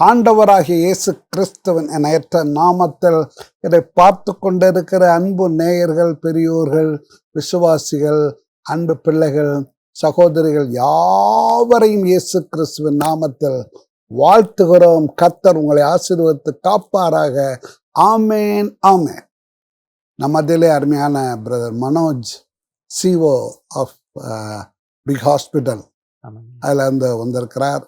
ஆண்டவராகிய இயேசு கிறிஸ்துவின் எண்ணற்ற நாமத்தில் இதை பார்த்து கொண்டிருக்கிற அன்பு நேயர்கள், பெரியோர்கள், விசுவாசிகள், அன்பு பிள்ளைகள், சகோதரிகள் யாவரையும் இயேசு கிறிஸ்துவின் நாமத்தில் வாழ்த்துகிறோம். கர்த்தர் உங்களை ஆசீர்வதித்து காப்பாராக. ஆமேன், ஆமேன். நம்ம அதிலே அருமையான brother Manoj, CO of big hospital, அதில் வந்திருக்கிறார்.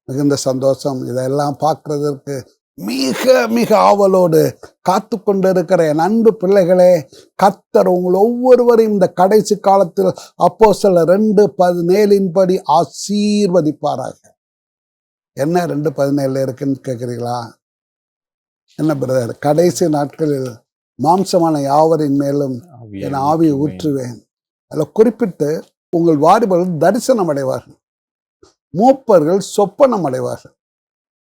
மிகுந்த சந்தோஷம். இதெல்லாம் பார்க்கறதற்கு மிக மிக ஆவலோடு காத்து கொண்டிருக்கிற என் அன்பு பிள்ளைகளே, கர்த்தர் உங்கள் ஒவ்வொருவரையும் இந்த கடைசி காலத்தில் அப்போஸ்தலர் 2:17 ஆசீர்வதிப்பாராக. என்ன 2:17 இருக்குன்னு கேட்குறீங்களா? என்ன பிரதர்? கடைசி நாட்களில் மாம்சமான யாவரின் மேலும் என் ஆவியை ஊற்றுவேன். அதில் குறிப்பிட்டு உங்கள் வாலிபர்கள் தரிசனம் அடைவார்கள், மூப்பர்கள் சொப்பனம் அடைவார்கள்.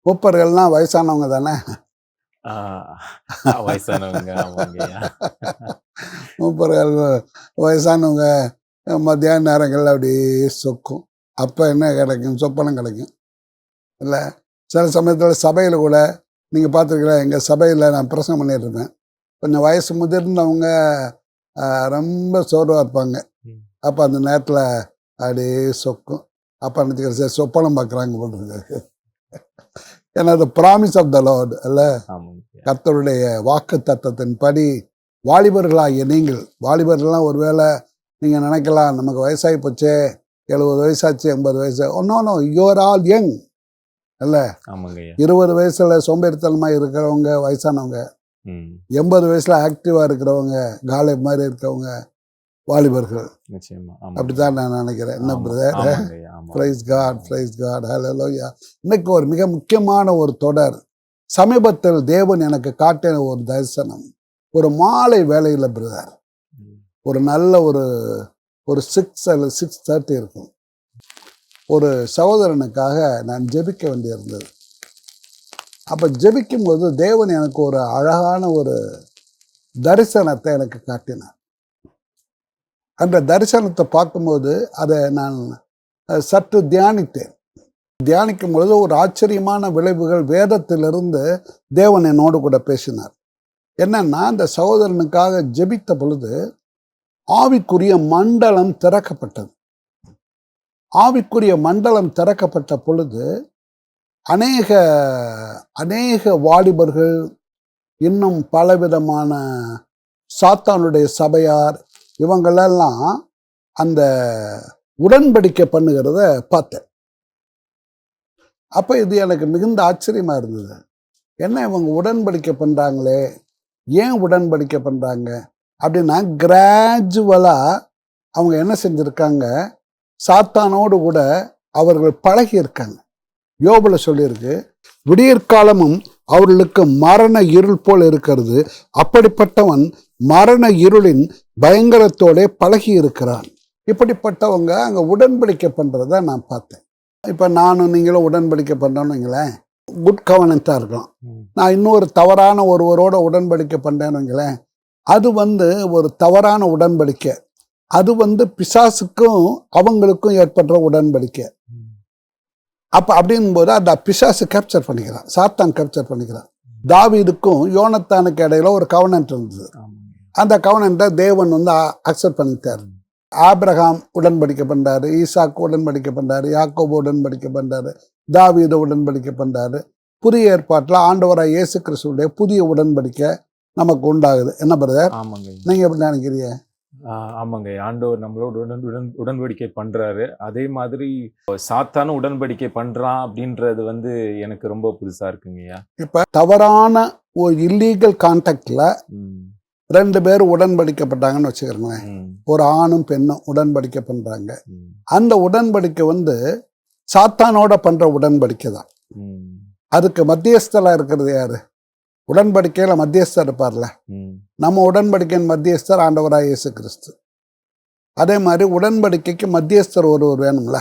மூப்பர்கள்னா வயசானவங்க தானே? மூப்பர்கள் வயசானவங்க மத்தியான நேரங்களில் அப்படியே சொக்கும். அப்போ என்ன கிடைக்கும்? சொப்பனம் கிடைக்கும். இல்லை, சில சமயத்தில் சபையில் கூட நீங்கள் பார்த்துருக்கலாம். எங்கள் சபையில் நான் பிரசங்கம் பண்ணிட்டு இருப்பேன். கொஞ்சம் வயசு முதிர்ந்தவங்க ரொம்ப சோர்வாக இருப்பாங்க. அப்போ அந்த நேரத்தில் அப்படியே சொக்கும். அப்போ நினச்சிக்கிற சொப்பனம் பார்க்குறாங்க போட்டுருக்கு. ஏன்னா அது ப்ராமிஸ் ஆஃப் த லார்ட் அல்ல, கர்த்தருடைய வாக்கு தத்தத்தின் படி வாலிபர்களாகிய நீங்கள், வாலிபர்கள்லாம் ஒருவேளை நீங்கள் நினைக்கலாம் நமக்கு வயசாகி போச்சே, 70 வயசாச்சு, 80 வயசு. ஒன்னோ யூஆர் ஆல் யங் அல்ல. 20 வயசுல சோம்பேறித்தனமாக இருக்கிறவங்க வயசானவங்க, 80 வயசுல ஆக்டிவாக இருக்கிறவங்க, காலை மாதிரி இருக்கிறவங்க வாலிபர்கள். அப்படித்தான் நான் நினைக்கிறேன். என்ன brother? Praise God, praise God, hallelujah. இன்னைக்கு ஒரு மிக முக்கியமான ஒரு தொடர். சமீபத்தில் தேவன் எனக்கு காட்டின ஒரு தரிசனம். ஒரு மாலை வேளையில் பிரதர், ஒரு நல்ல ஒரு 6 அல்லது 6:30 இருக்கும். ஒரு சகோதரனுக்காக நான் ஜெபிக்க வேண்டியிருந்தது. அப்போ ஜெபிக்கும் போது தேவன் எனக்கு ஒரு அழகான ஒரு தரிசனத்தை எனக்கு காட்டினார். அந்த தரிசனத்தை பார்க்கும்போது அதை நான் சற்று தியானித்தேன். தியானிக்கும் பொழுது ஒரு ஆச்சரியமான விளைவுகள் வேதத்திலிருந்து தேவன் என்னோடு கூட பேசினார். என்னன்னா, அந்த சகோதரனுக்காக ஜெபித்த பொழுது ஆவிக்குரிய மண்டலம் திறக்கப்பட்டது. ஆவிக்குரிய மண்டலம் திறக்கப்பட்ட பொழுது அநேக வாலிபர்கள், இன்னும் பலவிதமான சாத்தானுடைய சபையார், இவங்களெல்லாம் அந்த உடன்படிக்கை பண்ணுகிறத பார்த்தேன். அப்போ இது எனக்கு மிகுந்த ஆச்சரியமாக இருந்தது. என்ன இவங்க உடன்படிக்கை பண்ணுறாங்களே, ஏன் உடன்படிக்கை பண்ணுறாங்க அப்படின்னா, கிராஜுவலாக அவங்க என்ன செஞ்சுருக்காங்க, சாத்தானோடு கூட அவர்கள் பழகி இருக்காங்க. யோபுல சொல்லியிருக்கு, விடியற்காலமும் அவர்களுக்கு மரண இருள் போல் இருக்கிறது, அப்படிப்பட்டவன் மரண இருளின் பயங்கரத்தோட பழகி இருக்கிறான். இப்படிப்பட்டவங்க அங்கே உடன்படிக்கை பண்ணுறத நான் பார்த்தேன். இப்போ நானும் நீங்களும் உடன்படிக்கை பண்ணுறோன்னு வைங்களேன், குட் கவனன்ட்டாக இருக்கலாம். நான் இன்னொரு தவறான ஒருவரோட உடன்படிக்கை பண்ணுறேன்னு வைங்களேன், அது ஒரு தவறான உடன்படிக்கை. அது பிசாசுக்கும் அவங்களுக்கும் ஏற்படுற உடன்படிக்கை. அப்போ அப்படின்போது அந்த பிசாசு கேப்சர் பண்ணிக்கிறான், சாத்தான் கேப்சர் பண்ணிக்கிறான். தாவீதுக்கும் யோனத்தானுக்கு இடையில ஒரு கவனன்ட் இருந்தது. அந்த கவனன்ட்டை தேவன் அக்செப்ட் பண்ணிட்டார். ஆபிரகாம் உடன்படிக்கை பண்ணுறாரு, ஈசாக்கு உடன்படிக்கை பண்ணுறாரு, யாக்கோபு உடன்படிக்கை பண்ணுறாரு, தாவீது உடன்படிக்கை பண்ணுறாரு. புதிய ஏற்பாட்டில் ஆண்டவராக இயேசு கிறிஸ்துவுடைய புதிய உடன்படிக்கை நமக்கு உண்டாகுது. என்ன பிரதர், நீங்கள் எப்படி நினைக்கிறீங்க? ஆமாங்க, ஆண்டவர் நம்மளோட உடன்படிக்கை பண்றாரு. அதே மாதிரி சாத்தானும் உடன்படிக்கை பண்றான் அப்படின்றது எனக்கு ரொம்ப புதுசா இருக்குங்கய்யா. இப்ப தவறான ஒரு இல்லீகல் கான்டாக்ட்ல 2 பேர் உடன்படிக்கப்பட்டாங்கன்னு வச்சுக்கிறேன். ஒரு ஆணும் பெண்ணும் உடன்படிக்கை பண்றாங்க. அந்த உடன்படிக்கை சாத்தானோட பண்ற உடன்படிக்கை தான். அதுக்கு மத்தியஸ்தலா இருக்கிறது யாரு? உடன்படிக்கையில மத்தியஸ்தர் இருப்பார்ல. நம்ம உடன்படிக்கையின் மத்தியஸ்தர் ஆண்டவராக இயேசு கிறிஸ்து. அதே மாதிரி உடன்படிக்கைக்கு மத்தியஸ்தர் ஒருவர் வேணும்ல.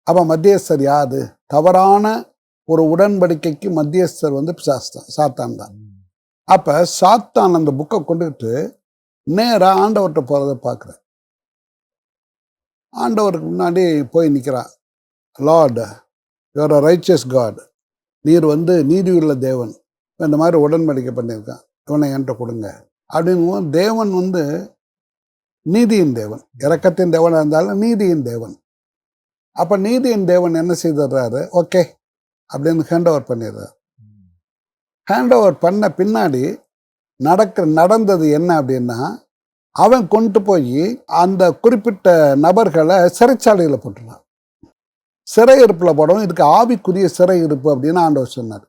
அப்ப மத்தியஸ்தர் யாது? தவறான ஒரு உடன்படிக்கைக்கு மத்தியஸ்தர் சாத்தான் தான். அப்ப சாத்தான் அந்த புக்கை கொண்டுகிட்டு நேரா ஆண்டவர்கிட்ட போறதை பார்க்குறேன். ஆண்டவருக்கு முன்னாடி போய் நிற்கிறான். Lord, you are a righteous god, நீர் வந்து நீதியுள்ள தேவன், இந்த மாதிரி உடன்படிக்கை பண்ணியிருக்கான், இவனை என்கிட்ட கொடுங்க அப்படின்னு. தேவன் வந்து நீதியின் தேவன், இரக்கத்தின் தேவனாக இருந்தாலும் நீதியின் தேவன். அப்போ நீதியின் தேவன் என்ன செய்துடுறாரு, ஓகே அப்படின்னு ஹேண்ட் ஓவர் பண்ணிடுறாரு. ஹேண்ட் ஓவர் பண்ண பின்னாடி நடந்தது என்ன அப்படின்னா, அவன் கொண்டு போய் அந்த குறிப்பிட்ட நபர்களை சிறைச்சாலையில் போட்டுறான். சிறையிருப்பில் போடவும், இதுக்கு ஆவிக்குரிய சிறையிருப்பு அப்படின்னு ஆண்டவர் சொன்னார்.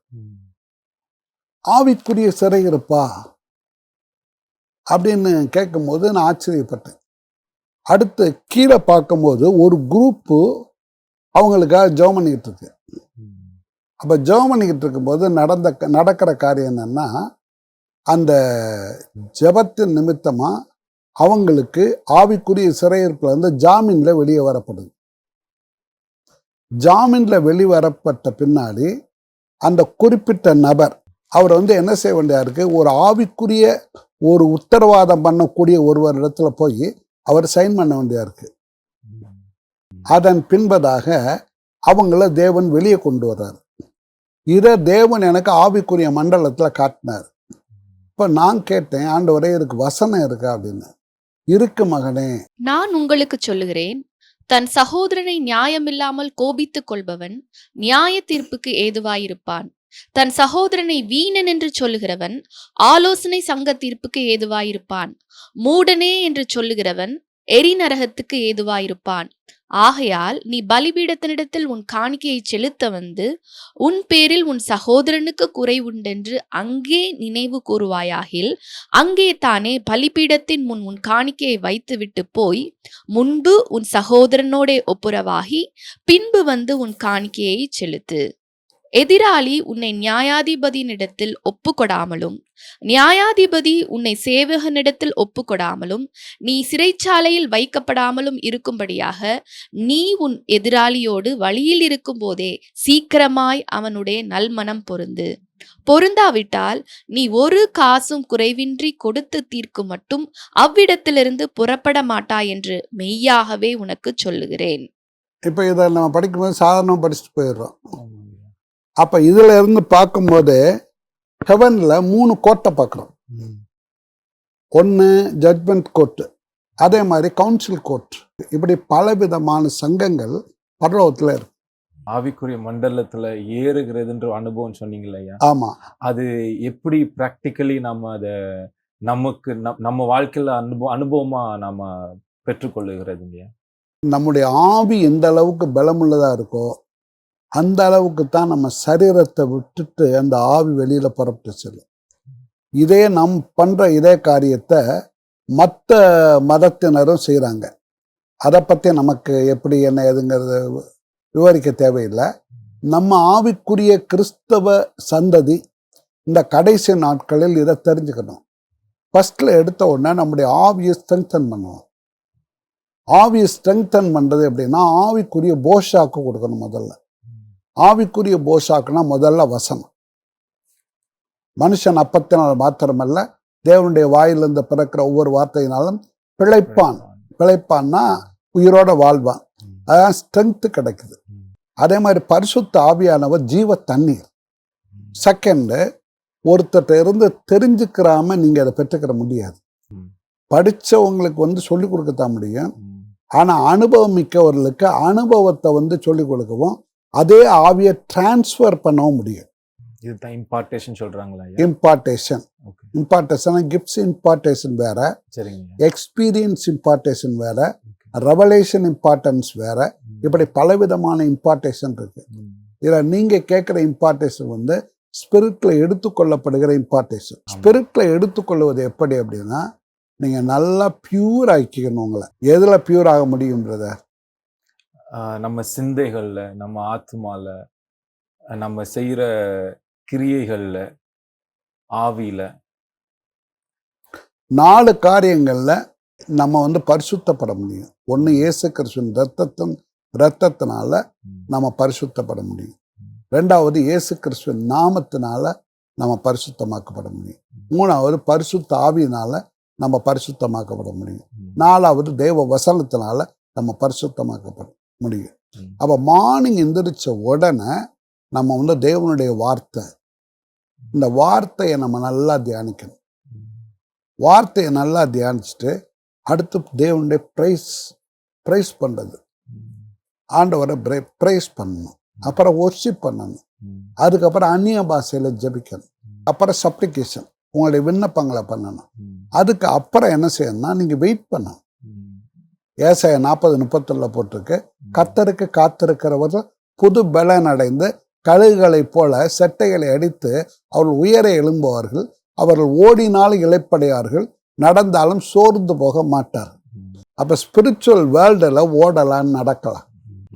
ஆவிக்குரிய சிறையிருப்பா அப்படின்னு கேட்கும்போது நான் ஆச்சரியப்பட்டேன். அடுத்து கீழே பார்க்கும்போது ஒரு குரூப்பு அவங்களுக்காக ஜெபம் பண்ணிக்கிட்டு இருக்கு. அப்போ ஜெபம் பண்ணிக்கிட்டு இருக்கும்போது நடக்கிற காரியம் என்னன்னா, அந்த ஜெபத்தின் நிமித்தமாக அவங்களுக்கு ஆவிக்குரிய சிறையிருப்பில் வந்து ஜாமீனில் வெளியே வரப்படுது. ஜாமீனில் வெளிவரப்பட்ட பின்னாடி அந்த குறிப்பிட்ட நபர் அவர் வந்து என்ன செய்ய வேண்டியா இருக்கு, ஒரு ஆவிக்குரிய ஒரு உத்தரவாதம் பண்ணக்கூடிய ஒருவர் இடத்துல போய் அவர் சைன் பண்ண வேண்டியா இருக்கு. அதன் பின்பதாக அவங்கள தேவன் வெளியே கொண்டு வர்றாரு. இதை தேவன் எனக்கு ஆவிக்குரிய மண்டலத்தில் காட்டினார். இப்போ நான் கேட்டேன், ஆண்டவரே இதுக்கு வசனம் இருக்கா அப்படின்னு. இருக்கு மகனே. நான் உங்களுக்கு சொல்லுகிறேன், தன் சகோதரனை நியாயமில்லாமல் கோபித்துக் கொள்பவன் நியாய தீர்ப்புக்கு ஏதுவாயிருப்பான். தன் சகோதரனை வீணன் என்று சொல்லுகிறவன் ஆலோசனை சங்க தீர்ப்புக்கு ஏதுவாயிருப்பான். மூடனே என்று சொல்லுகிறவன் எரிநரகத்துக்கு ஏதுவாயிருப்பான். ஆகையால் நீ பலிபீடத்தினிடத்தில் உன் காணிக்கையை செலுத்த வந்து உன் பேரில் உன் சகோதரனுக்கு குறை உண்டென்று அங்கே நினைவு கூறுவாயாகில், அங்கே தானே பலிபீடத்தின் முன் உன் காணிக்கையை வைத்துவிட்டு போய் முன்பு உன் சகோதரனோடே ஒப்புரவாகி பின்பு வந்து உன் காணிக்கையை செலுத்து. எதிராளி உன்னை நியாயாதிபதியினிடத்தில் ஒப்புக்கொடாமலும் நியாயாதிபதி உன்னை சேவகனிடத்தில் ஒப்புக்கொடாமலும் நீ சிறைச்சாலையில் வைக்கப்படாமலும் இருக்கும்படியாக நீ உன் எதிராளியோடு வழியில் இருக்கும் போதே சீக்கிரமாய் அவனுடைய நல்மனம் பொருந்தாவிட்டால் நீ ஒரு காசும் குறைவின்றி கொடுத்து தீர்க்கும் மட்டும் அவ்விடத்திலிருந்து புறப்பட மாட்டாய் என்று மெய்யாகவே உனக்கு சொல்லுகிறேன். இப்போ இதை நம்ம படிக்கும்போது சாதாரணமாக படிச்சுட்டு போயிடுறோம். அப்போ இதில் இருந்து பார்க்கும்போது ஹெவனில் 3 கோர்ட்டை பார்க்குறோம். ஒன்று ஜட்மெண்ட் கோர்ட்டு, அதே மாதிரி கவுன்சில் கோர்ட், இப்படி பலவிதமான சங்கங்கள் பரலோகத்தில் இருக்கு. ஆவிக்குரிய மண்டலத்துல ஏறுகிறதுன்ற அனுபவம் சொன்னீங்கல்லையா? ஆமாம். அது எப்படி ப்ராக்டிக்கலி நம்ம அதை நமக்கு நம்ம வாழ்க்கையில் அனுபவமா நாம பெற்றுக்கொள்ளுகிறதுங்க? நம்முடைய ஆவி எந்த அளவுக்கு பலமுள்ளதாக இருக்கோ அந்த அளவுக்கு தான் நம்ம சரீரத்தை விட்டுட்டு அந்த ஆவி வெளியில் புறப்பட்டு செல்லும். இதே நம் பண்ணுற இதே காரியத்தை மற்ற மதத்தினரும் செய்கிறாங்க. அதை பற்றி நமக்கு எப்படி என்ன ஏதுங்கிறது விவரிக்க தேவையில்லை. நம்ம ஆவிக்குரிய கிறிஸ்தவ சந்ததி இந்த கடைசி நாட்களில் இதை தெரிஞ்சுக்கணும். ஃபஸ்ட்டில் எடுத்த உடனே நம்முடைய ஆவியை ஸ்ட்ரெங்தன் பண்ணுவோம். ஆவியை ஸ்ட்ரெங்தன் பண்ணுறது எப்படின்னா, ஆவிக்குரிய போஷாக்கு கொடுக்கணும். முதல்ல ஆவிக்குரிய போஷாக்குனா முதல்ல வசனம். மனுஷன் அப்பத்தினால் மாத்திரமல்ல தேவனுடைய வாயிலிருந்து பிறக்கிற ஒவ்வொரு வார்த்தையினாலும் பிழைப்பான். பிழைப்பான்னா உயிரோட வாழ்வான். அதான் ஸ்ட்ரென்த்து கிடைக்குது. அதே மாதிரி பரிசுத்த ஆவியானவர் ஜீவ தண்ணீர். செகண்டு, ஒருத்தர்கிட்ட இருந்து தெரிஞ்சுக்கிறாம நீங்கள் அதை பெற்றுக்கிற முடியாது. படித்தவங்களுக்கு வந்து சொல்லிக் கொடுக்கத்தான் முடியும். ஆனால் அனுபவம் மிக்கவர்களுக்கு அனுபவத்தை சொல்லிக் கொடுக்கவும் அதே ஆவியை டிரான்ஸ்ஃபர் பண்ணவும் முடியும். இதுதான் இம்பார்ட்டேஷன் சொல்றாங்களா? இம்பார்ட்டேஷன் கிஃப்ட்ஸ் இம்பார்ட்டேஷன் வேற, சரிங்க. எக்ஸ்பீரியன்ஸ் இம்பார்ட்டேஷன் வேற, ரெவலேஷன் இம்பார்ட்டன்ஸ் வேற, இப்படி பலவிதமான இம்பார்ட்டேஷன் இருக்கு. இதில் நீங்கள் கேட்குற இம்பார்ட்டேஷன் ஸ்பிரிட்ல எடுத்துக்கொள்ளப்படுகிற இம்பார்ட்டேஷன். ஸ்பிரிட்ல எடுத்துக்கொள்வது எப்படி அப்படின்னா, நீங்கள் நல்லா பியூர் ஆக்கிக்கணும். உங்களை எதில் பியூர் ஆக முடியும் பிரதர்? நம்ம சிந்தைகள்ல, நம்ம ஆத்மால, நம்ம செய்யற கிரியைகள்ல, ஆவியில 4 காரியங்கள்ல நம்ம பரிசுத்தப்பட முடியும். ஒன்று இயேசு கிறிஸ்துவின் இரத்தத்தினால நம்ம பரிசுத்தப்பட முடியும். 2வது இயேசு கிறிஸ்துவின் நாமத்தினால நம்ம பரிசுத்தமாக்கப்பட முடியும். 3வது பரிசுத்த ஆவியினால நம்ம பரிசுத்தமாக்கப்பட முடியும். 4வது தேவ வசனத்தினால நம்ம பரிசுத்தமாக்கப்பட முடியும். அப்போ மார்னிங் எந்திரிச்ச உடனே நம்ம வந்து தேவனுடைய வார்த்தை, இந்த வார்த்தையை நம்ம நல்லா தியானிக்கணும். வார்த்தையை நல்லா தியானிச்சுட்டு அடுத்து தேவனுடைய ப்ரைஸ் பண்ணுறது, ஆண்டவரை ப்ரைஸ் பண்ணணும், அப்புறம் ஒர்ஷிப் பண்ணணும், அதுக்கப்புறம் அந்நிய பாஷையில் ஜெபிக்கணும், அப்புறம் சப்ளிகேஷன் உங்களுடைய விண்ணப்பங்களை பண்ணணும். அதுக்கு அப்புறம் என்ன செய்யணும்னா நீங்கள் வெயிட் பண்ணணும். ஏசாயா 40:31 போட்டிருக்கு, கர்த்தருக்கு காத்திருக்கிறவர்கள் புது பலன் அடைந்து கழுகுகளைப் போல செட்டைகளை அடித்து அவர்கள் உயர எழும்புவார்கள், அவர்கள் ஓடினாலும் இளைப்படையார்கள், நடந்தாலும் சோர்ந்து போக மாட்டார். அப்போ ஸ்பிரிச்சுவல் வேர்ல்டில் ஓடலாம், நடக்கலாம்.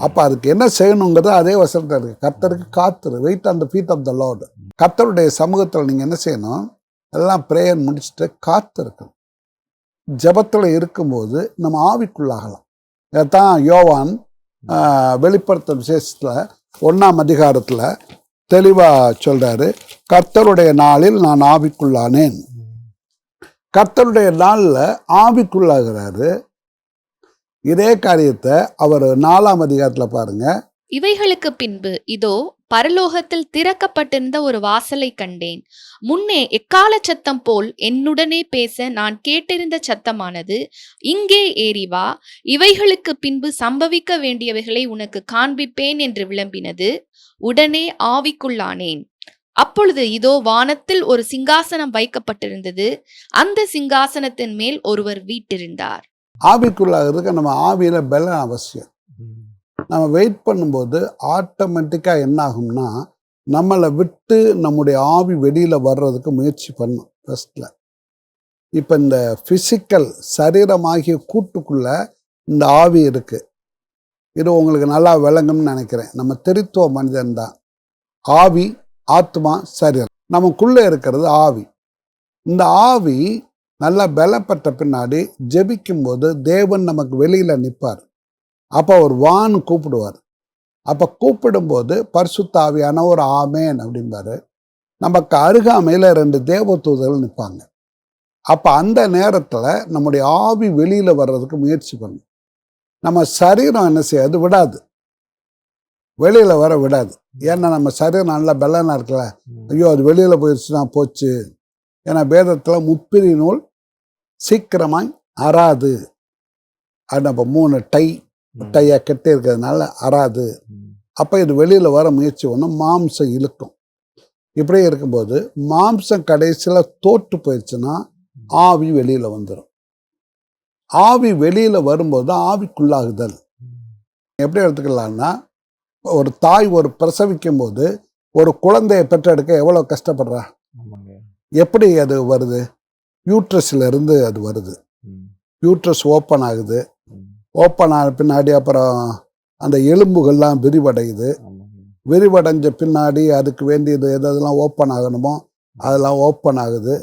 அப்போ அதுக்கு என்ன செய்யணுங்கிறது அதே வசனத்தில் இருக்குது. கர்த்தருக்கு காத்திரு, wait on the feet of the lord. கர்த்தருடைய சமூகத்தில் நீங்கள் என்ன செய்யணும், எல்லாம் பிரேயர் முடிச்சுட்டு காத்திருக்கணும். ஜெபத்தில் இருக்கும்போது நம்ம ஆவிக்குள்ளாகலாம். இதைத்தான் யோவான் வெளிப்படுத்தும் விசேஷத்தில் 1ஆம் அதிகாரத்தில் தெளிவாக சொல்கிறாரு, கர்த்தருடைய நாளில் நான் ஆவிக்குள்ளானேன். கர்த்தருடைய நாளில் ஆவிக்குள்ளாகிறாரு. இதே காரியத்தை அவர் 4ஆம் அதிகாரத்தில் பாருங்க. இவைகளுக்கு பின்பு இதோ பரலோகத்தில் திறக்கப்பட்டிருந்த ஒரு வாசலை கண்டேன். முன்னே எக்கால சத்தம் போல் என்னுடனே பேச நான் கேட்டிருந்த சத்தமானது, இங்கே ஏறி வா, இவைகளுக்கு பின்பு சம்பவிக்க வேண்டியவைகளை உனக்கு காண்பிப்பேன் என்று விளம்பினது. உடனே ஆவிக்குள்ளானேன். அப்பொழுது இதோ வானத்தில் ஒரு சிங்காசனம் வைக்கப்பட்டிருந்தது, அந்த சிங்காசனத்தின் மேல் ஒருவர் வீற்றிருந்தார். ஆவிக்குள்ளாகிறதுக்கு நம்ம ஆவியில பலம் அவசியம். நம்ம வெயிட் பண்ணும்போது ஆட்டோமேட்டிக்காக என்ன ஆகும்னா, நம்மளை விட்டு நம்முடைய ஆவி வெளியில் வர்றதுக்கு முயற்சி பண்ணும் ஃபஸ்ட்டில். இப்போ இந்த ஃபிசிக்கல் சரீரமாகிய கூட்டுக்குள்ளே இந்த ஆவி இருக்குது. இது உங்களுக்கு நல்லா விளங்கும்னு நினைக்கிறேன். நம்ம தெரித்துவ மனிதன் தான். ஆவி, ஆத்மா, சரீரம், நமக்குள்ளே இருக்கிறது ஆவி. இந்த ஆவி நல்லா பலப்பட்ட பின்னாடி ஜெபிக்கும்போது தேவன் நமக்கு வெளியில் நிற்பார். அப்போ அவர் வான்னு கூப்பிடுவார். அப்போ கூப்பிடும்போது பரிசுத்த ஆவியானவர் ஆமேன் அப்படிம்பாரு. நமக்கு அருகாமையில் 2 தேவதூதர்கள் நிற்பாங்க. அப்போ அந்த நேரத்தில் நம்முடைய ஆவி வெளியில் வர்றதுக்கு முயற்சி பண்ணும். நம்ம சரீரம் என்ன செய்யாது, விடாது, வெளியில் வர விடாது. ஏன்னா நம்ம சரீரம் நல்லா பலனாக இருக்கல, ஐயோ அது வெளியில் போயிடுச்சுன்னா போச்சு. ஏன்னா வேதத்தில் முப்பிரி நூல் சீக்கிரமாய் அறாது. அது நம்ம 3 டையாக கெட்டி இருக்கிறதுனால அறாது. அப்போ இது வெளியில் வர முயற்சி பண்ணும், மாம்சம் இழுக்கும். இப்படியே இருக்கும்போது மாம்சம் கடைசியில் தோற்று போயிடுச்சுன்னா ஆவி வெளியில் வந்துடும். ஆவி வெளியில் வரும்போது ஆவிக்குள்ளாகுதல். எப்படி எடுத்துக்கலாம்னா, ஒரு தாய் ஒரு பிரசவிக்கும் போது ஒரு குழந்தையை பெற்றெடுக்க எவ்வளோ கஷ்டப்படுறா. எப்படி அது வருது, யூட்ரஸில் இருந்து அது வருது. யூட்ரஸ் ஓப்பன் ஆகுது, ஓப்பன் ஆன பின்னாடி அப்புறம் அந்த எலும்புகள்லாம் விரிவடையுது. விரிவடைஞ்ச பின்னாடி அதுக்கு வேண்டியது எதெல்லாம் ஓப்பன் ஆகணுமோ அதெல்லாம் ஓப்பன் ஆகுது.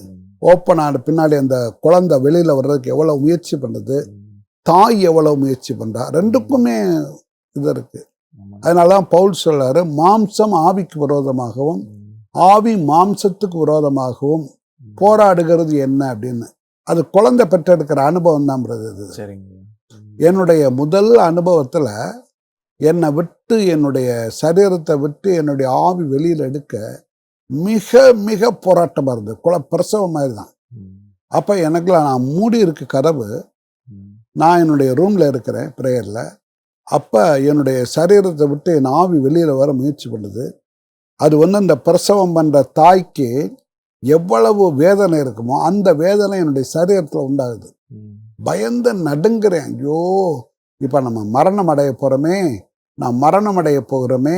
ஓப்பன் ஆன பின்னாடி அந்த குழந்தை வெளியில் வர்றதுக்கு எவ்வளோ முயற்சி பண்ணுது, தாய் எவ்வளோ முயற்சி பண்ணுறா. ரெண்டுக்குமே இது இருக்குது. அதனால தான் பவுல் சொல்றாரு, மாம்சம் ஆவிக்கு விரோதமாகவும் ஆவி மாம்சத்துக்கு விரோதமாகவும் போராடுகிறது என்ன அப்படின்னு. அது குழந்தை பெற்றெடுக்கிற அனுபவம் தான் இது. என்னுடைய முதல் அனுபவத்தில் என்னை விட்டு, என்னுடைய சரீரத்தை விட்டு என்னுடைய ஆவி வெளியில் எடுக்க மிக மிக போராட்டமாக இருந்தது. பிரசவம் மாதிரி தான். அப்போ எனக்குலாம் நான் மூடி இருக்கு கதவு, நான் என்னுடைய ரூமில் இருக்கிறேன் ப்ரேயரில். அப்போ என்னுடைய சரீரத்தை விட்டு என் ஆவி வெளியில் வர முயற்சி பண்ணுது. அது அந்த பிரசவம் பண்ணுற தாய்க்கு எவ்வளவு வேதனை இருக்குமோ அந்த வேதனை என்னுடைய சரீரத்தில் உண்டாகுது. பயந்து நடுங்கிறேன். ஐயோ, இப்போ நம்ம மரணம் அடைய போகிறோமே, நான் மரணம் அடைய போகிறோமே,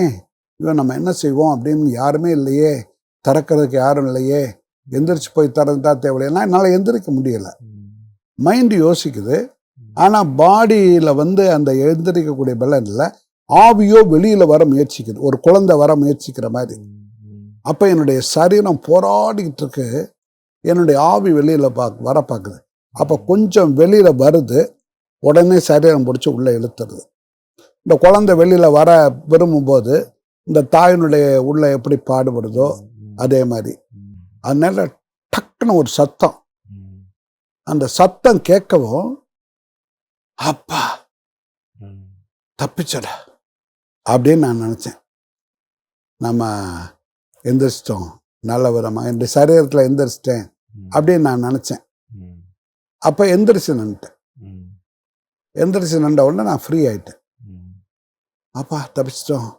இவன் நம்ம என்ன செய்வோம் அப்படின்னு யாருமே இல்லையே, திறக்கிறதுக்கு யாரும் இல்லையே, எந்திரிச்சு போய் திறந்தா தேவையில்லைன்னா என்னால் எந்திரிக்க முடியலை. மைண்டு யோசிக்குது, ஆனால் பாடியில் அந்த எந்திரிக்கக்கூடிய பலன் இல்லை. ஆவியோ வெளியில் வர முயற்சிக்குது, ஒரு குழந்தை வர முயற்சிக்கிற மாதிரி. அப்போ என்னுடைய சரீரம் போராடிக்கிட்டு இருக்கு, என்னுடைய ஆவி வெளியில் வர பார்க்குது. அப்போ கொஞ்சம் வெளியில் வருது, உடனே சரீரம் பிடிச்சி உள்ளே இழுத்துறது. இந்த குழந்தை வெளியில் வர விரும்பும்போது இந்த தாயினுடைய உள்ள எப்படி பாடுபடுதோ அதே மாதிரி. அதனால டக்குன்னு ஒரு சத்தம், அந்த சத்தம் கேட்கவும் அப்பா தப்பிச்சடா அப்படின்னு நான் நினச்சேன். நம்ம எந்திரிச்சிட்டோம் நல்ல விதமாக, இந்த சரீரத்தில் எந்திரிச்சிட்டேன் அப்படின்னு நான் நினச்சேன். அப்போ எந்திரிச்சு நின்ட்டேன். எந்திரிச்சு நின்ற உடனே நான் ஃப்ரீ ஆகிட்டேன். அப்பா தப்பிச்சிட்டோம்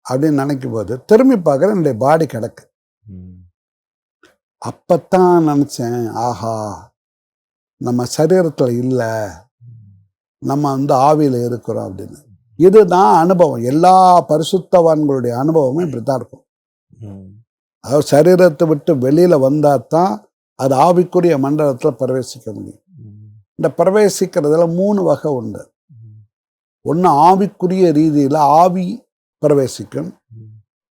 அப்படின்னு நினைக்கும் போது திரும்பி பார்க்குறேன், என்னுடைய பாடி கிடக்கு. அப்பத்தான் நினச்சேன், ஆஹா நம்ம சரீரத்தில் இல்லை, நம்ம ஆவியில் இருக்கிறோம் அப்படின்னு. இதுதான் அனுபவம். எல்லா பரிசுத்தவான்களுடைய அனுபவமும் இப்படி தான் இருக்கும். அதாவது சரீரத்தை விட்டு வெளியில் வந்தால் தான் அது ஆவிக்குரிய மண்டலத்தில் பிரவேசிக்க முடியும். இந்த பிரவேசிக்கிறதுல 3 வகை உண்டு. ஒன்று ஆவிக்குரிய ரீதியில் ஆவி பிரவேசிக்கும்,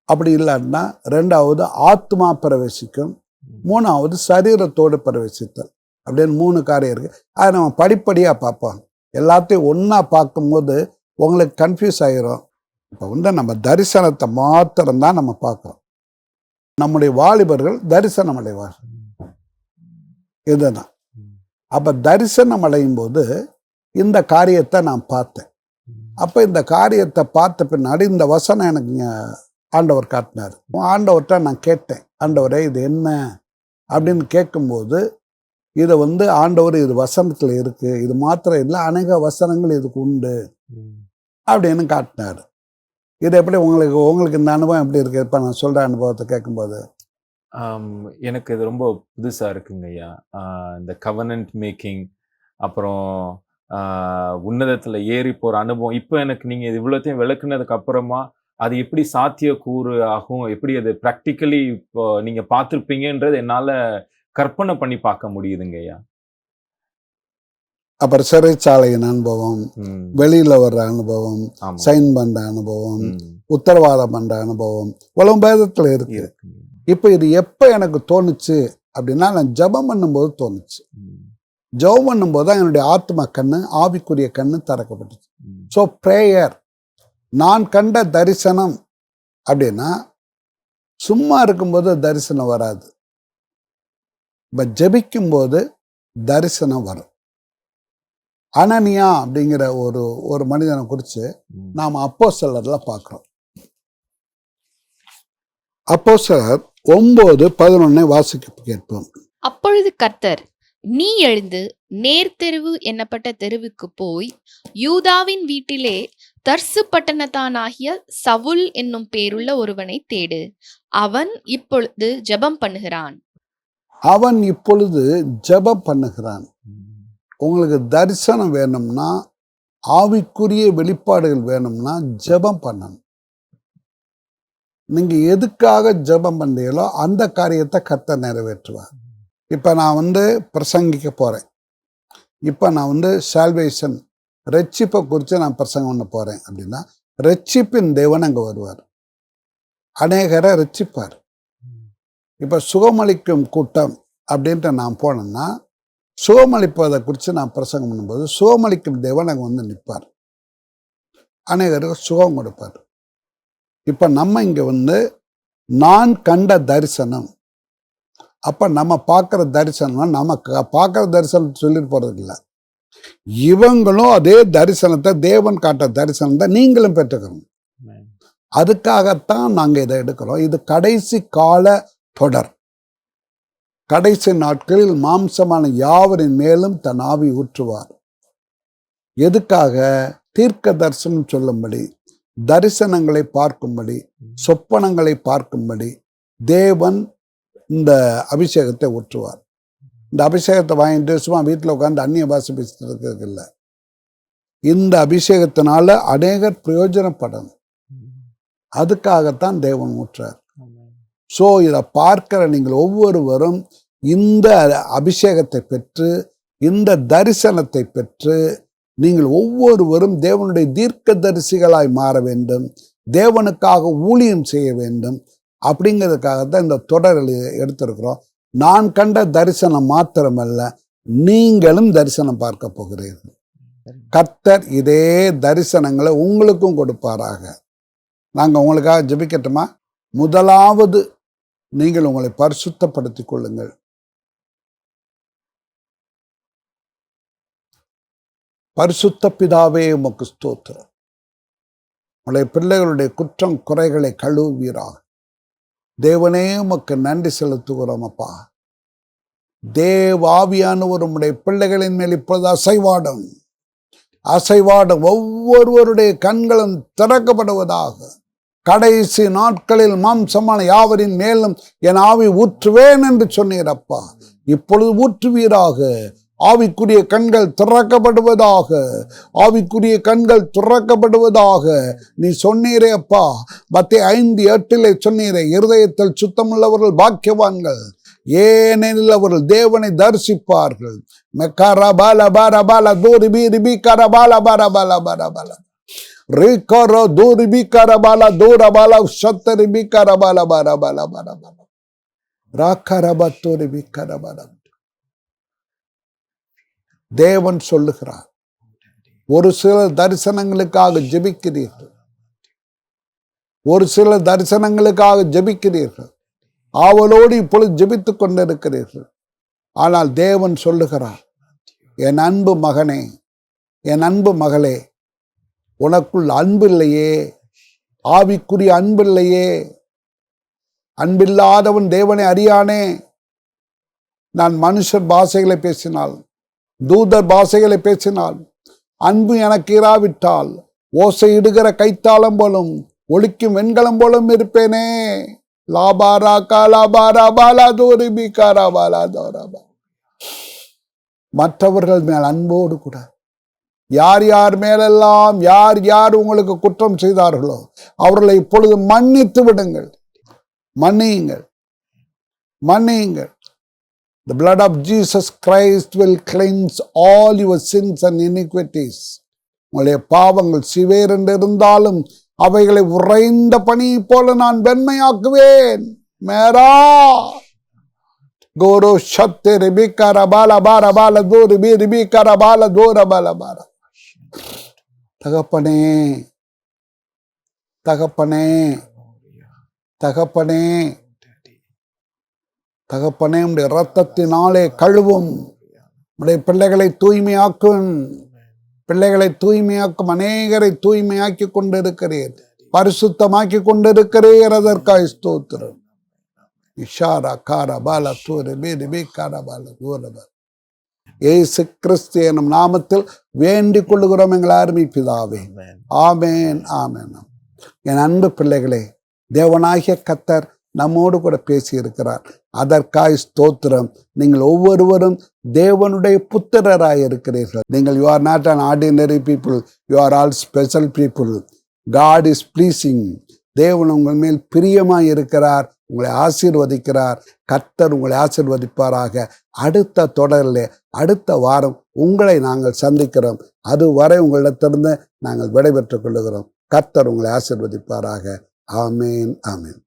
அப்படி இல்லைன்னா 2வது ஆத்மா பிரவேசிக்கும், 3வது சரீரத்தோடு பிரவேசித்தல் அப்படின்னு 3 காரியம் இருக்குது. அதை நம்ம படிப்படியாக பார்ப்போம். எல்லாத்தையும் ஒன்றா பார்க்கும்போது உங்களுக்கு கன்ஃபியூஸ் ஆகிரும். இப்போ நம்ம தரிசனத்தை மாத்திரம்தான் நம்ம பார்க்குறோம். நம்முடைய வாலிபர்கள் தரிசனம் அடைவார்கள். இதுதான். அப்போ தரிசனம் அடையும் போது இந்த காரியத்தை நான் பார்த்தேன். அப்போ இந்த காரியத்தை பார்த்த பின்னாடி இந்த வசனம் எனக்கு ஆண்டவர் காட்டினார். ஆண்டவர்கிட்ட நான் கேட்டேன், ஆண்டவரே இது என்ன அப்படின்னு கேட்கும்போது, இதை ஆண்டவர் இது வசனத்தில் இருக்குது, இது மாத்திரம் இல்லை அநேக வசனங்கள் இதுக்கு உண்டு அப்படின்னு காட்டினார். இது எப்படி உங்களுக்கு இந்த அனுபவம் எப்படி இருக்குது? இப்போ நான் சொல்கிற அனுபவத்தை கேட்கும்போது எனக்கு இது ரொம்ப புதுசாக இருக்குங்க ஐயா. இந்த கவனன்ட் மேக்கிங், அப்புறம் உன்னதத்தில் ஏறி போகிற அனுபவம். இப்போ எனக்கு நீங்கள் இது இவ்வளோத்தையும் விளக்குனதுக்கு அப்புறமா அது எப்படி சாத்தியக்கூறு ஆகும், எப்படி அது ப்ராக்டிக்கலி இப்போ நீங்கள் பார்த்துருப்பீங்கன்றது என்னால் கற்பனை பண்ணி பார்க்க முடியுதுங்க ஐயா. அப்புறம் சிறைச்சாலையின் அனுபவம், வெளியில் வர்ற அனுபவம், சைன் பண்ணுற அனுபவம், உத்தரவாதம் பண்ணுற அனுபவம் உலகத்தில் இருக்கு. இப்போ இது எப்போ எனக்கு தோணுச்சு அப்படின்னா, நான் ஜெபம் பண்ணும்போது தோணுச்சு. ஜெபம் பண்ணும்போது தான் என்னுடைய ஆத்மா கண்ணு, ஆவிக்குரிய கண்ணு திறக்கப்பட்டுச்சு. ஸோ ப்ரேயர், நான் கண்ட தரிசனம் அப்படின்னா சும்மா இருக்கும்போது தரிசனம் வராது, இப்போ ஜெபிக்கும்போது தரிசனம் வரும். அனனியா அப்படிங்கிற ஒரு மனிதனை குறித்து நாம் அப்போஸ்தலரில் பார்க்குறோம். அப்போஸ்தலர் 9:11 வாசிக்க கேட்போம். அப்பொழுது கர்த்தர், நீ எழுந்து நேர்த்தெருவு என்னப்பட்ட தெருவுக்கு போய் யூதாவின் வீட்டிலே தர்சு பட்டணத்தானாகிய சவுல் என்னும் பேருள்ள ஒருவனை தேடு, அவன் இப்பொழுது ஜெபம் பண்ணுகிறான். அவன் இப்பொழுது ஜெபம் பண்ணுகிறான். உங்களுக்கு தரிசனம் வேணும்னா, ஆவிக்குரிய வெளிப்பாடுகள் வேணும்னா ஜெபம் பண்ணணும். நீங்கள் எதுக்காக ஜெபம் பண்ணுறீங்களோ அந்த காரியத்தை கர்த்தர் நிறைவேற்றுவார். இப்போ நான் பிரசங்கிக்க போகிறேன். இப்போ நான் சால்வேஷன், ரட்சிப்பை குறித்து நான் பிரசங்கம் பண்ண போகிறேன் அப்படின்னா, ரட்சிப்பின் தேவன் அங்கே வருவார், அநேகரை ரட்சிப்பார். இப்போ சுகமளிக்கும் கூட்டம் அப்படின்ட்டு நான் போனேன்னா, சுகமளிப்பதை குறித்து நான் பிரசங்கம் பண்ணும்போது சுகமளிக்கும் தேவன் அங்கே நிற்பார், அநேகருக்கு சுகம் கொடுப்பார். இப்போ நம்ம இங்கே நான் கண்ட தரிசனம், அப்போ நம்ம பார்க்குற தரிசனம், நம்ம பார்க்குற தரிசனம் சொல்லிட்டு போகிறதுக்கு இல்லை, இவங்களும் அதே தரிசனத்தை, தேவன் காட்ட தரிசனத்தை நீங்களும் பெற்றுக்கணும். அதுக்காகத்தான் நாங்கள் இதை எடுக்கிறோம். இது கடைசி கால தொடர். கடைசி நாட்களில் மாம்சமான யாவரின் மேலும் தன் ஆவி ஊற்றுவார். எதுக்காக? தீர்க்க தரிசனம் சொல்லும்படி, தரிசனங்களை பார்க்கும்படி, சொப்பனங்களை பார்க்கும்படி தேவன் இந்த அபிஷேகத்தை ஊற்றுவார். இந்த அபிஷேகத்தை வாங்கிட்டு சும்மா வீட்டில் உட்காந்து அந்நிய பாஷை பேசிட்டு இருக்கிறது இல்லை. இந்த அபிஷேகத்தினால அநேகர் பிரயோஜனப்படணும். அதுக்காகத்தான் தேவன் ஊற்றார். ஸோ இதை பார்க்கிற நீங்கள் ஒவ்வொருவரும் இந்த அபிஷேகத்தை பெற்று, இந்த தரிசனத்தை பெற்று, நீங்கள் ஒவ்வொருவரும் தேவனுடைய தீர்க்க தரிசிகளாய் மாற வேண்டும், தேவனுக்காக ஊழியம் செய்ய வேண்டும். அப்படிங்கிறதுக்காகத்தான் இந்த தொடரில் எடுத்திருக்கிறோம். நான் கண்ட தரிசனம் மாத்திரமல்ல, நீங்களும் தரிசனம் பார்க்க போகிறீர்கள். கர்த்தர் இதே தரிசனங்களை உங்களுக்கும் கொடுப்பாராக. நாங்கள் உங்களுக்காக ஜெபிக்கட்டுமா? முதலாவது, நீங்கள் உங்களை பரிசுத்தப்படுத்திக் கொள்ளுங்கள். பரிசுத்த பிதாவே, உமக்கு ஸ்தோத்திரம். உங்களுடைய பிள்ளைகளுடைய குற்றம் குறைகளை கழுவீராக. தேவனே உமக்கு நன்றி செலுத்துகிறோம் அப்பா. தேவாவியானவர் உம்முடைய பிள்ளைகளின் மேல் இப்பொழுது அசைவாடும். ஒவ்வொருவருடைய கண்களும் திறக்கப்படுவதாக. கடைசி நாட்களில் மாம்சமான யாவரின் மேலும் என் ஆவி ஊற்றுவேன் என்று சொன்னீரப்பா. இப்பொழுது ஊற்றுவீராக. ஆவிக்குரிய கண்கள் திறக்கப்படுவதாக. ஆவிக்குரிய கண்கள் திறக்கப்படுவதாக. நீ சொன்னீரே அப்பா, மத்தேயு 5:8 சொன்னீரே, இருதயத்தில் சுத்தமுள்ளவர்கள் பாக்கியவான்கள், ஏனெனில் அவர்கள் தேவனை தரிசிப்பார்கள். தேவன் சொல்லுகிறார், ஒரு சில தரிசனங்களுக்காக ஜெபிக்கிறீர்கள். ஒரு சில தரிசனங்களுக்காக ஜெபிக்கிறீர்கள். ஆவலோடு இப்பொழுது ஜெபித்துக் கொண்டிருக்கிறீர்கள். ஆனால் தேவன் சொல்லுகிறார், என் அன்பு மகனே, என் அன்பு மகளே, உனக்குள் அன்பில்லையே, ஆவிக்குரிய அன்பில்லையே. அன்பில்லாதவன் தேவனை அறியானே. நான் மனுஷர் பாஷைகளை பேசினால், தூதர் பாஷைகளை பேசினால், அன்பு எனக்கு இராவிட்டால் ஓசையிடுகிற கைத்தாளம் போலும் ஒலிக்கும் வெண்கலம் போலும் இருப்பேனே. லாபாரா காலாபாரா பாலா தோரி பிகாரா பாலா தோராபா. மற்றவர்கள் மேல் அன்போடு கூட, யார் யார் மேலெல்லாம் யார் யார் உங்களுக்கு குற்றம் செய்தார்களோ அவர்களை இப்பொழுது மன்னித்து விடுங்கள். மன்னியுங்கள், மன்னியுங்கள். The blood of Jesus Christ will cleanse all your sins and iniquities. உங்களுடைய பாவங்கள் சிவேரென்று இருந்தாலும் அவைகளை உறைந்த பனி போல நான் வெண்மையாக்குவேன். மேரா கோரோ சத்தே ரிபிகார பால பார பால தோ ரிபி ரிபிகார பால தோர பால பார. தகப்பனே, தகப்பனே, தகப்பனே, தகப்பனே, உடைய இரத்தத்தினாலே கழுவும். உடைய பிள்ளைகளை தூய்மையாக்கும். பிள்ளைகளை தூய்மையாக்கும். அநேகரை தூய்மையாக்கி கொண்டிருக்கிறீர், பரிசுத்தமாக்கி கொண்டிருக்கிறீர். அதற்காக ஸ்தோத்திரம். இஷாரா கார பால தூர பீரி பீகார பால தூர. இயேசு கிறிஸ்து எனும் நாமத்தில் வேண்டிக் கொள்ளுகிறோம் எங்கள் அருமை பிதாவே. ஆமென், ஆமென். என் அன்பு பிள்ளைகளே, தேவனாகிய கர்த்தர் நம்மோடு கூட பேசி இருக்கிறார். அதற்காய் ஸ்தோத்திரம். நீங்கள் ஒவ்வொருவரும் தேவனுடைய புத்திரராய் இருக்கிறீர்கள். நீங்கள் you are not an ordinary people, you are all special people. God is pleasing. தேவன் உங்கள் மேல் பிரியமாய் இருக்கிறார், உங்களை ஆசீர்வதிக்கிறார். கர்த்தர் உங்களை ஆசீர்வதிப்பாராக. அடுத்த தொடரில் அடுத்த வாரம் உங்களை நாங்கள் சந்திக்கிறோம். அதுவரை உங்களிடத்திலிருந்து நாங்கள் விடைபெற்றுக் கொள்ளுகிறோம். கர்த்தர் உங்களை ஆசீர்வதிப்பாராக. ஆமேன், ஆமேன்.